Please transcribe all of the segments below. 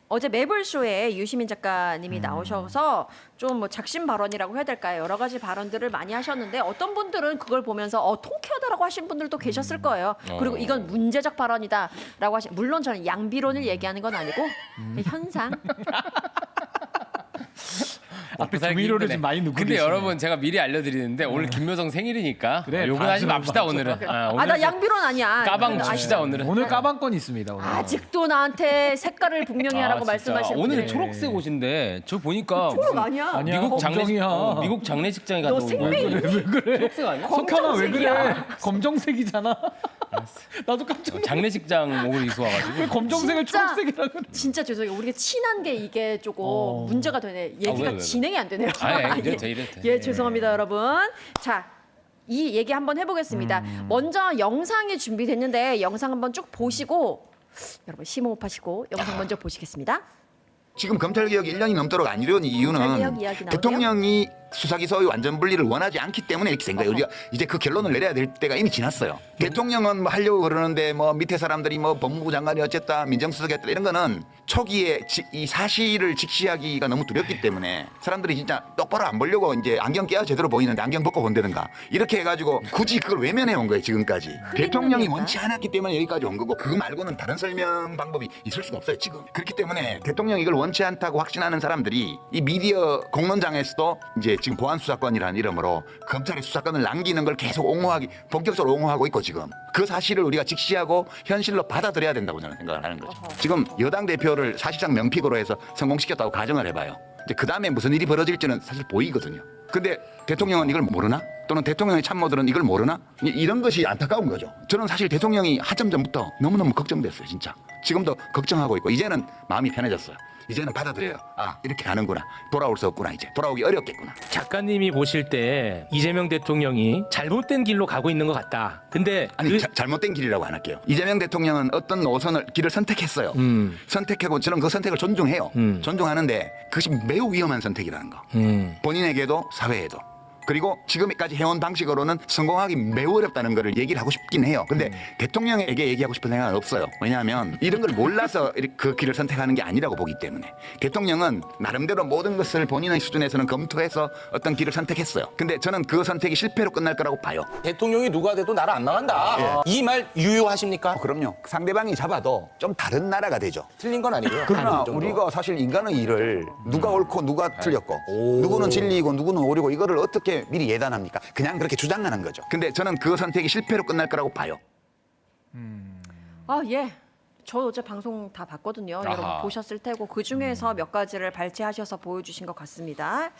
어제 매블쇼에 유시민 작가님이 나오셔서 좀 뭐 작심 발언이라고 해야 될까요? 여러 가지 발언들을 많이 하셨는데 어떤 분들은 그걸 보면서 통쾌하다라고 하신 분들도 계셨을 거예요. 그리고 이건 문제적 발언이다라고 물론 저는 양비론을 얘기하는 건 아니고 현상. 앞에 조미료를 좀 많이 넣고 근데 계시네. 여러분 제가 미리 알려드리는데 오늘 김효성 생일이니까 그래, 요건 하지 맙시다 오늘은. 나 양비론 아니야. 까방 그래도 줍시다 오늘은. 오늘 까방권 있습니다. 오늘. 아직도 나한테 색깔을 분명히 하라고 진짜. 말씀하시는 오늘 분들이. 초록색 옷인데 저 보니까 초록 무슨 아니야. 아니야, 미국 장례식 검정이야. 미국 장례식장에 너 갔다 온 거. 생맥 왜 그래? 초록색 아니야? 석현아 왜 그래? 검정색이야. 검정색이잖아. 나도 깜짝 놀랐어. 장례식장 옷을 입고 와가지고. 왜 검정색을 진짜. 초록색이라고? 진짜 죄송해요. 우리가 친한 게 이게 조금 문제가 되네. 왜, 얘기가 왜? 진행이 안 되네요. 아니, 이래도 돼, 이래도 돼. 예, 죄송합니다, 여러분. 자, 이 얘기 한번 해보겠습니다. 먼저 영상이 준비됐는데 영상 한번 쭉 보시고 여러분 심호흡하시고 영상 먼저 보시겠습니다. 지금 검찰개혁 1년이 넘도록 안 이루어진 검찰개혁 이유는 이야기 나오네요. 대통령이 수사기소의 완전 분리를 원하지 않기 때문에 이렇게 생각해요. 우리가 이제 그 결론을 내려야 될 때가 이미 지났어요. 대통령은 뭐 하려고 그러는데 뭐 밑에 사람들이 뭐 법무부 장관이 어쨌다 민정수석이 했다 이런 거는 초기에 이 사실을 직시하기가 너무 두렵기 때문에 사람들이 진짜 똑바로 안 보려고 이제 안경 껴야 제대로 보이는데 안경 벗고 본다든가 이렇게 해가지고 굳이 그걸 외면해 온 거예요 지금까지. 대통령이 원치 않았기 때문에 여기까지 온 거고 그거 말고는 다른 설명 방법이 있을 수가 없어요 지금. 그렇기 때문에 대통령이 이걸 원치 않다고 확신하는 사람들이 이 미디어 공론장에서도 이제 지금 보안수사권이라는 이름으로 검찰의 수사권을 남기는 걸 계속 본격적으로 옹호하고 있고 지금 그 사실을 우리가 직시하고 현실로 받아들여야 된다고 저는 생각을 하는 거죠. 지금 여당 대표를 사실상 명픽으로 해서 성공시켰다고 가정을 해봐요. 이제 그 다음에 무슨 일이 벌어질지는 사실 보이거든요. 근데 대통령은 이걸 모르나? 또는 대통령의 참모들은 이걸 모르나? 이런 것이 안타까운 거죠. 저는 사실 대통령이 한참 전부터 너무너무 걱정됐어요, 진짜. 지금도 걱정하고 있고 이제는 마음이 편해졌어요. 이제는 받아들여요. 아, 이렇게 가는구나. 돌아올 수 없구나. 이제 돌아오기 어렵겠구나. 작가님이 보실 때 이재명 대통령이 잘못된 길로 가고 있는 것 같다. 근데 아니 잘못된 길이라고 안 할게요. 이재명 대통령은 어떤 노선을 길을 선택했어요. 선택하고 저는 그 선택을 존중해요. 존중하는데 그것이 매우 위험한 선택이라는 거. 본인에게도 사회에도. 그리고 지금까지 해온 방식으로는 성공하기 매우 어렵다는 거를 얘기를 하고 싶긴 해요. 근데 대통령에게 얘기하고 싶은 생각은 없어요. 왜냐하면 이런 걸 몰라서 그 길을 선택하는 게 아니라고 보기 때문에. 대통령은 나름대로 모든 것을 본인의 수준에서는 검토해서 어떤 길을 선택했어요. 근데 저는 그 선택이 실패로 끝날 거라고 봐요. 대통령이 누가 돼도 나라 안 망한다. 이 말 유효하십니까? 그럼요. 상대방이 잡아도 좀 다른 나라가 되죠. 틀린 건 아니고요. 그러나 그 정도. 우리가 사실 인간의 일을 누가 옳고 누가 틀렸고 누구는 진리이고 누구는 오리고 이거를 어떻게 미리 예단합니까? 그냥 그렇게 주장하는 거죠. 근데 저는 그 선택이 실패로 끝날 거라고 봐요. 아, 예. 저 어제 방송 다 봤거든요. 여러분 보셨을 테고 그 중에서 몇 가지를 발췌하셔서 보여주신 것 같습니다.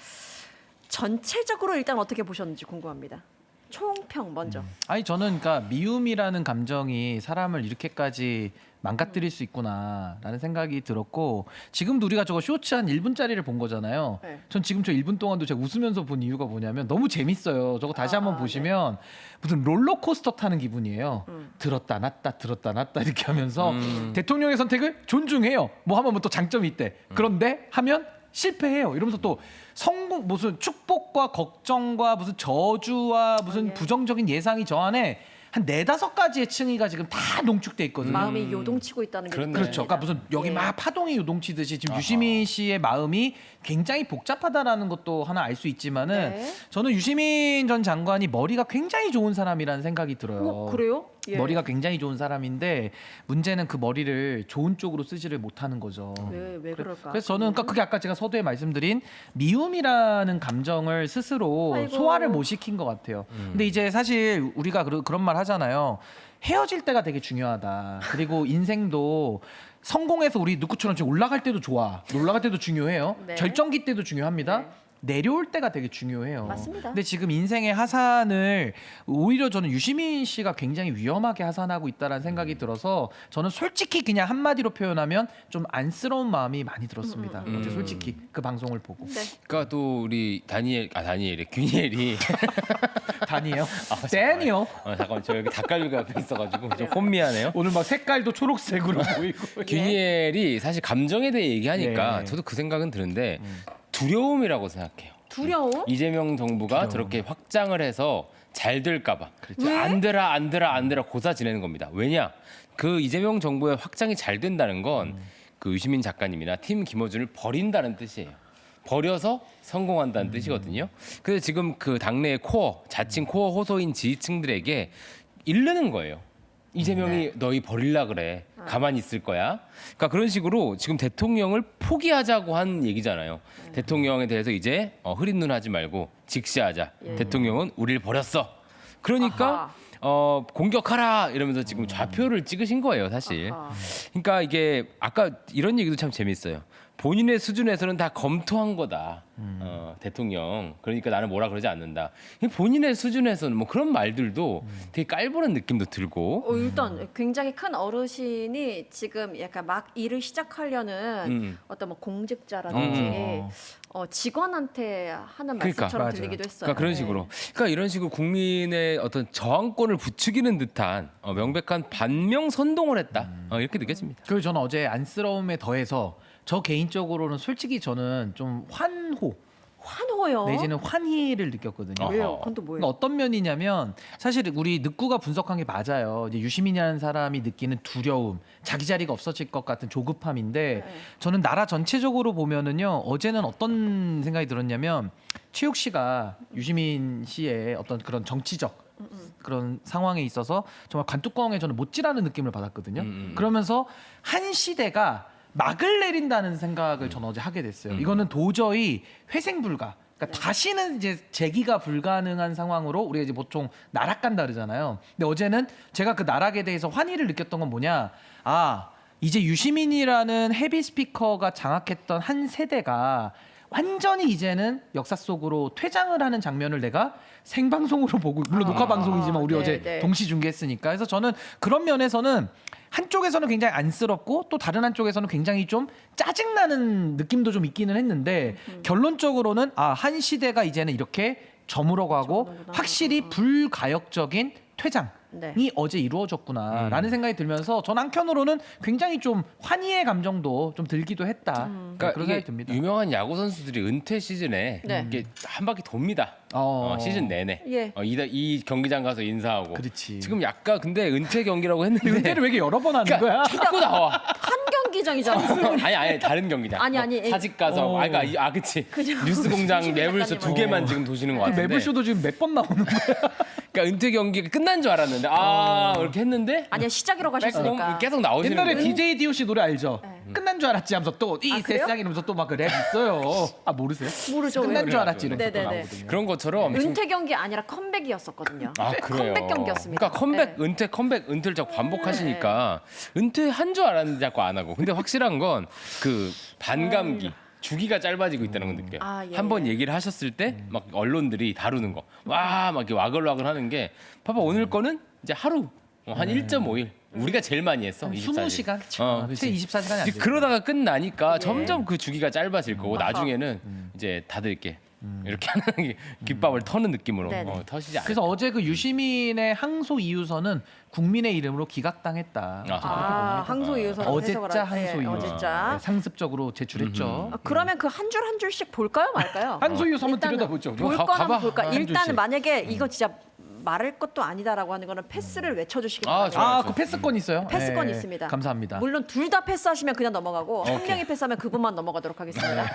전체적으로 일단 어떻게 보셨는지 궁금합니다. 총평 먼저. 아니 저는 그러니까 미움이라는 감정이 사람을 이렇게까지 망가뜨릴 수 있구나라는 생각이 들었고 지금도 우리가 저거 쇼츠 한 1분짜리를 본 거잖아요. 네. 전 지금 저 1분 동안도 제가 웃으면서 본 이유가 뭐냐면 너무 재밌어요. 저거 다시 한번 보시면 무슨 롤러코스터 타는 기분이에요. 들었다 놨다 들었다 놨다 이렇게 하면서 대통령의 선택을 존중해요. 뭐 하면 뭐 또 장점이 있대. 그런데 하면 실패해요. 이러면서 또 성공 무슨 축복과 걱정과 무슨 저주와 무슨 부정적인 예상이 저 안에 한 4-5가지의 층위가 지금 다 농축돼 있거든요. 마음이 요동치고 있다는 게 그렇죠. 그러니까 무슨 여기 예. 막 파동이 요동치듯이 지금 유시민 씨의 마음이 굉장히 복잡하다라는 것도 하나 알 수 있지만은 네. 저는 유시민 전 장관이 머리가 굉장히 좋은 사람이라는 생각이 들어요. 그래요? 예. 머리가 굉장히 좋은 사람인데 문제는 그 머리를 좋은 쪽으로 쓰지를 못하는 거죠. 왜 그럴까? 그래서 저는 그러니까 그게 아까 제가 서두에 말씀드린 미움이라는 감정을 스스로 아이고. 소화를 못 시킨 것 같아요. 근데 이제 사실 우리가 그런 말 하잖아요. 헤어질 때가 되게 중요하다. 그리고 인생도 성공해서 우리 누구처럼 지금 올라갈 때도 좋아. 올라갈 때도 중요해요. 네. 절정기 때도 중요합니다. 네. 내려올 때가 되게 중요해요. 맞습니다. 근데 지금 인생의 하산을 오히려 저는 유시민 씨가 굉장히 위험하게 하산하고 있다는 생각이 들어서 저는 솔직히 그냥 한마디로 표현하면 좀 안쓰러운 마음이 많이 들었습니다. 어제 솔직히 그 방송을 보고. 네. 그러니까 또 우리 다니엘이 균이엘이 다니요? 데니요? 잠깐만 저 여기 닭갈비가 옆에 있어가지고 좀 혼미하네요. 오늘 막 색깔도 초록색으로 보이고. 균이엘이 사실 감정에 대해 얘기하니까 예. 저도 그 생각은 드는데 두려움이라고 생각해요. 두려움? 이재명 정부가 저렇게 확장을 해서 잘 될까봐 안 되라 고사 지내는 겁니다. 왜냐? 그 이재명 정부의 확장이 잘 된다는 건 그 유시민 작가님이나 팀 김어준을 버린다는 뜻이에요. 버려서 성공한다는 뜻이거든요. 그래서 지금 그 당내의 코어, 자칭 코어 호소인 지지층들에게 이르는 거예요. 이재명이 너희 버릴라 그래. 가만히 있을 거야. 그러니까 그런 식으로 지금 대통령을 포기하자고 한 얘기잖아요. 대통령에 대해서 이제 흐린 눈 하지 말고 직시하자. 대통령은 우리를 버렸어. 그러니까 공격하라 이러면서 지금 좌표를 찍으신 거예요, 사실. 그러니까 이게 아까 이런 얘기도 참 재밌어요. 본인의 수준에서는 다 검토한 거다. 대통령. 그러니까 나는 뭐라 그러지 않는다. 본인의 수준에서는 뭐 그런 말들도 되게 깔보는 느낌도 들고. 일단 굉장히 큰 어르신이 지금 약간 막 일을 시작하려는 어떤 뭐 공직자라든지 직원한테 하는 그러니까, 말씀처럼 맞아요. 들리기도 했어요. 그러니까 그런 식으로. 그러니까 이런 식으로 국민의 어떤 저항권을 부추기는 듯한 명백한 반명 선동을 했다. 이렇게 느껴집니다. 그리고 저는 어제 안쓰러움에 더해서 저 개인적으로는 솔직히 저는 좀 환호요. 내지는 환희를 느꼈거든요. 왜요? 그건 또 뭐예요? 그러니까 어떤 면이냐면 사실 우리 늑구가 분석한 게 맞아요. 이제 유시민이라는 사람이 느끼는 두려움, 자기 자리가 없어질 것 같은 조급함인데 저는 나라 전체적으로 보면은요. 어제는 어떤 생각이 들었냐면 최욱 씨가 유시민 씨의 어떤 그런 정치적 그런 상황에 있어서 정말 관뚜껑에 저는 못질하는 느낌을 받았거든요. 그러면서 한 시대가 막을 내린다는 생각을 저는 어제 하게 됐어요. 이거는 도저히 회생 불가. 그러니까 다시는 이제 재기가 불가능한 상황으로 우리가 이제 보통 나락간다 그러잖아요. 근데 어제는 제가 그 나락에 대해서 환희를 느꼈던 건 뭐냐? 아, 이제 유시민이라는 헤비 스피커가 장악했던 한 세대가 완전히 이제는 역사 속으로 퇴장을 하는 장면을 내가 생방송으로 보고, 물론 녹화 방송이지만 우리 네, 어제 네. 동시 중계했으니까. 그래서 저는 그런 면에서는 한쪽에서는 굉장히 안쓰럽고 또 다른 한쪽에서는 굉장히 좀 짜증나는 느낌도 좀 있기는 했는데 결론적으로는 한 시대가 이제는 이렇게 저물어가고 저물어가구나. 확실히 불가역적인 퇴장이 네. 어제 이루어졌구나라는 생각이 들면서 전 한편으로는 굉장히 좀 환희의 감정도 좀 들기도 했다. 그러니까 그런 이게 생각이 듭니다. 유명한 야구 선수들이 은퇴 시즌에 네. 이게 한 바퀴 돕니다. 어. 시즌 내내. 예. 이 경기장 가서 인사하고. 그렇지. 지금 약간 근데 은퇴 경기라고 했는데 은퇴를 왜 이렇게 여러 번 하는 그러니까 거야? 자꾸 나와. 한 경기장이잖아. 아니 다른 경기장. 아니, 사직 가서. 그러니까 그치. 뉴스공장 매불쇼 2개만 지금 도시는 것 같은데. 매불쇼도 지금 몇 번 나오는 거야? 그러니까 은퇴 경기가 끝난 줄 알았는데 이렇게 했는데 아니야 시작이라고 하셨으니까. 계속 나오시는 옛날에 거예요. DJ DOC 노래 알죠? 끝난 줄 알았지 하면서 또 이 그래요? 세상이 이러면서 또 막 랩 있어요. 모르세요? 모르죠. 끝난 왜? 줄 알았지 이러면서 또 네네네. 나오거든요. 그런 것처럼 지금 은퇴 경기 아니라 컴백이었었거든요. 그래요. 컴백 경기였습니다. 그러니까 네. 은퇴를 자꾸 반복하시니까 은퇴한 줄 알았는데 자꾸 안 하고. 근데 확실한 건 그 반감기. 주기가 짧아지고 있다는 걸 느껴요. 예, 한 번 예. 얘기를 하셨을 때 막 언론들이 다루는 거. 막 이렇게 와글와글 하는 게 봐봐 오늘 거는 이제 하루 한 1.5일. 우리가 제일 많이 했어. 20시간? 그치. 채 24시간이 안 이제 돼. 그러다가 끝나니까 예. 점점 그 주기가 짧아질 거고 아하. 나중에는 이제 다들 이렇게 이렇게 하는 게 깃밥을 터는 느낌으로 네네. 터시지 않아요. 그래서 어제 그 유시민의 항소 이유서는 국민의 이름으로 기각당했다. 항소 이유서 어제자 항소 이유서 어제자. 네, 상습적으로 제출했죠. 그러면 그 한 줄 한 줄씩 볼까요, 말까요? 항소 이유서 한번 일단은 들여다보죠. 볼 가- 거는 가봐. 볼까. 한 일단은 줄씩. 만약에 이거 진짜 말할 것도 아니다라고 하는 거는 패스를 외쳐주시기 아, 바랍니다. 좋아요. 그 패스권 있어요? 패스권 네, 있습니다. 감사합니다. 물론 둘 다 패스하시면 그냥 넘어가고 한 오케이. 명이 패스하면 그분만 넘어가도록 하겠습니다. 네.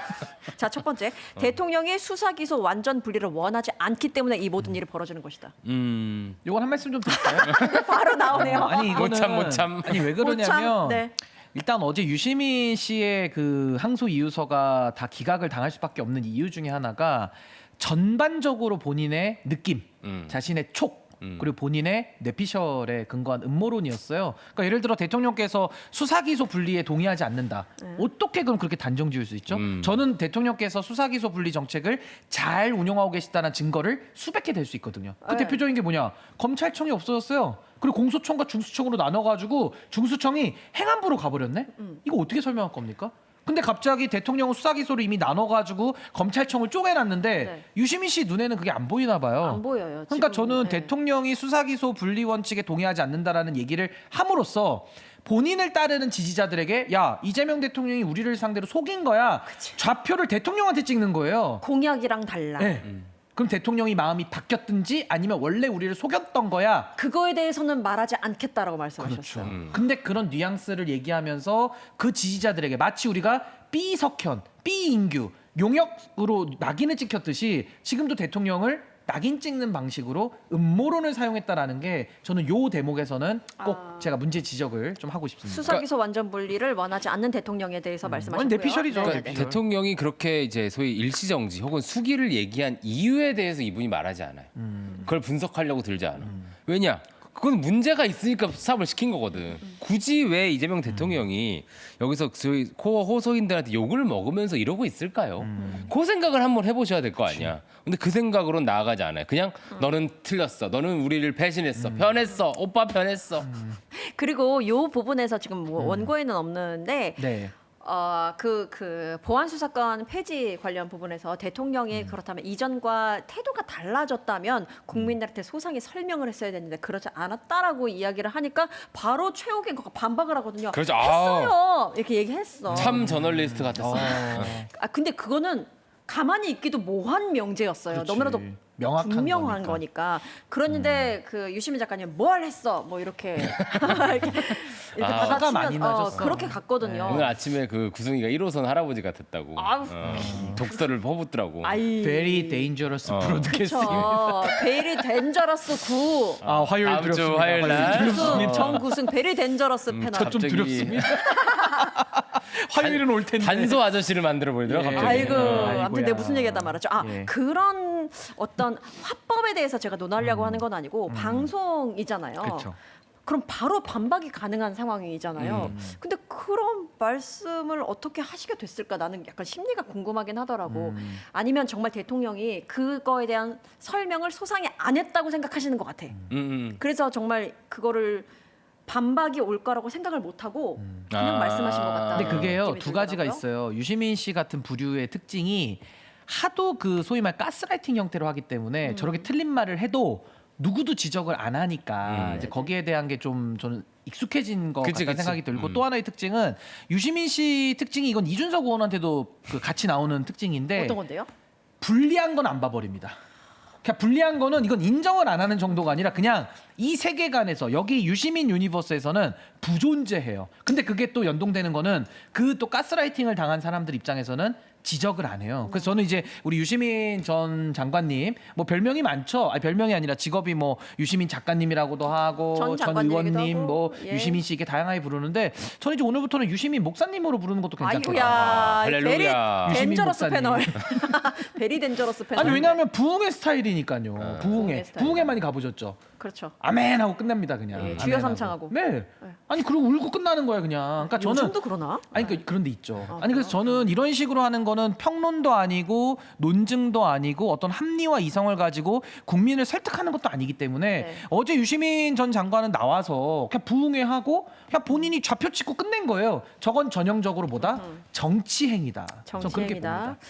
자, 첫 번째. 대통령이 수사 기소 완전 분리를 원하지 않기 때문에 이 모든 일이 벌어지는 것이다. 이건 한 말씀 좀 드릴까요? 바로 나오네요. 아니 이거는 못 참. 아니 왜 그러냐면 네. 일단 어제 유시민 씨의 그 항소 이유서가 다 기각을 당할 수밖에 없는 이유 중에 하나가 전반적으로 본인의 느낌, 자신의 촉 그리고 본인의 뇌피셜에 근거한 음모론이었어요. 그러니까 예를 들어 대통령께서 수사기소 분리에 동의하지 않는다. 어떻게 그럼 그렇게 단정지을 수 있죠? 저는 대통령께서 수사기소 분리 정책을 잘 운영하고 계시다는 증거를 수백 개 될 수 있거든요. 그 네. 대표적인 게 뭐냐? 검찰청이 없어졌어요. 그리고 공소청과 중수청으로 나눠가지고 중수청이 행안부로 가버렸네? 이거 어떻게 설명할 겁니까? 근데 갑자기 대통령은 수사기소를 이미 나눠가지고 검찰청을 쪼개놨는데 네. 유시민 씨 눈에는 그게 안 보이나 봐요. 안 보여요. 그러니까 지금, 저는 네. 대통령이 수사기소 분리 원칙에 동의하지 않는다라는 얘기를 함으로써 본인을 따르는 지지자들에게 야 이재명 대통령이 우리를 상대로 속인 거야. 좌표를 대통령한테 찍는 거예요. 공약이랑 달라. 네. 그럼 대통령이 마음이 바뀌었든지 아니면 원래 우리를 속였던 거야. 그거에 대해서는 말하지 않겠다라고 말씀하셨어요. 근데 그런 뉘앙스를 얘기하면서 그 지지자들에게 마치 우리가 B석현, B인규 용역으로 낙인을 찍혔듯이 지금도 대통령을 낙인 찍는 방식으로 음모론을 사용했다라는 게 저는 요 대목에서는 꼭 제가 문제 지적을 좀 하고 싶습니다. 수사기소 완전 분리를 원하지 않는 대통령에 대해서 말씀하셨고요. 내피셜이죠. 네네네. 그러니까 대통령이 그렇게 이제 소위 일시정지 혹은 수기를 얘기한 이유에 대해서 이분이 말하지 않아요. 그걸 분석하려고 들지 않아. 왜냐? 그건 문제가 있으니까 수사를 시킨 거거든. 굳이 왜 이재명 대통령이 여기서 저희 코어 호소인들한테 욕을 먹으면서 이러고 있을까요? 그 생각을 한번 해보셔야 될 거 아니야. 근데 그 생각으로는 나아가지 않아요. 그냥 너는 틀렸어. 너는 우리를 배신했어. 편했어. 오빠 편했어. 그리고 요 부분에서 지금 뭐 원고에는 없는데 네. 그 보안 수사권 폐지 관련 부분에서 대통령이 그렇다면 이전과 태도가 달라졌다면 국민들한테 소상히 설명을 했어야 됐는데 그렇지 않았다라고 이야기를 하니까 바로 최욱의 거가 반박을 하거든요. 그렇죠. 했어요. 이렇게 얘기했어. 참 저널리스트 같았어. 근데 그거는 가만히 있기도 뭐한 명제였어요. 그렇지. 너무나도 명확한 분명한 거니까. 그랬는데 그 유시민 작가님 뭘 했어? 뭐 이렇게 이렇게 화가 많이 나셨어. 그렇게 갔거든요. 오늘 아침에 그 구승이가 1호선 할아버지 같았다고 아우. 독서를 퍼붓더라고. 아이. Very dangerous broadcasting. 그쵸. 베리 덴저러스 9. 아 화요일 다음 주 두렵습니다. 화요일 날. 구승, 정구승 베리 덴저러스 패널. 저 좀 갑자기- 두렵습니다. 화요일은 올 텐데. 단소 아저씨를 만들어 버리더라 예. 갑자기. 아이고, 아이고야. 아무튼 내가 무슨 얘기하다 말았죠. 예. 그런 어떤 화법에 대해서 제가 논하려고 하는 건 아니고 방송이잖아요. 그렇죠. 그럼 바로 반박이 가능한 상황이잖아요. 근데 그런 말씀을 어떻게 하시게 됐을까? 나는 약간 심리가 궁금하긴 하더라고. 아니면 정말 대통령이 그거에 대한 설명을 소상히 안 했다고 생각하시는 것 같아. 그래서 정말 그거를 반박이 올 거라고 생각을 못 하고 그냥 아. 말씀하신 것 같다. 근데 그게요 느낌이 두 가지가 들더라고요. 있어요. 유시민 씨 같은 부류의 특징이 하도 그 소위 말 가스라이팅 형태로 하기 때문에 저렇게 틀린 말을 해도 누구도 지적을 안 하니까 이제 거기에 대한 게 좀 저는 익숙해진 것 그치, 같다는 그치. 생각이 들고 또 하나의 특징은 유시민 씨 특징이 이건 이준석 의원한테도 그 같이 나오는 특징인데 어떤 건데요? 불리한 건 안 봐버립니다. 그냥 불리한 거는 이건 인정을 안 하는 정도가 아니라 그냥 이 세계관에서 여기 유시민 유니버스에서는 부존재해요. 근데 그게 또 연동되는 거는 그 또 가스라이팅을 당한 사람들 입장에서는 지적을 안 해요. 그래서 저는 이제 우리 유시민 전 장관님 뭐 별명이 많죠. 아니 별명이 아니라 직업이 뭐 유시민 작가님이라고도 하고 전 전 장관님이기도 의원님 하고, 뭐 예. 유시민 씨 이렇게 다양하게 부르는데 저는 이제 오늘부터는 유시민 목사님으로 부르는 것도 괜찮거든요. 아이고야, 할렐루야. 베리 유시민 덴저러스 목사님. 패널. 베리 덴저러스 패널. 아니 왜냐하면 부흥의 스타일이니까요. 부흥의 부흥회 스타일. 부흥회 많이 가보셨죠. 그렇죠. 아멘 하고 끝납니다 그냥. 예, 아멘 주여 하고. 삼창하고. 네. 아니 그리고 울고 끝나는 거야 그냥. 그러니까 저는 요즘도 그러나? 아니 그런 데 있죠. 아, 아니 그래서 저는 이런 식으로 하는 거는 평론도 아니고 논증도 아니고 어떤 합리와 이성을 가지고 국민을 설득하는 것도 아니기 때문에 네. 어제 유시민 전 장관은 나와서 그냥 부흥회하고 그냥 본인이 좌표 찍고 끝낸 거예요. 저건 전형적으로 뭐다? 정치 행위다. 전 그렇게 정치행위다. 봅니다.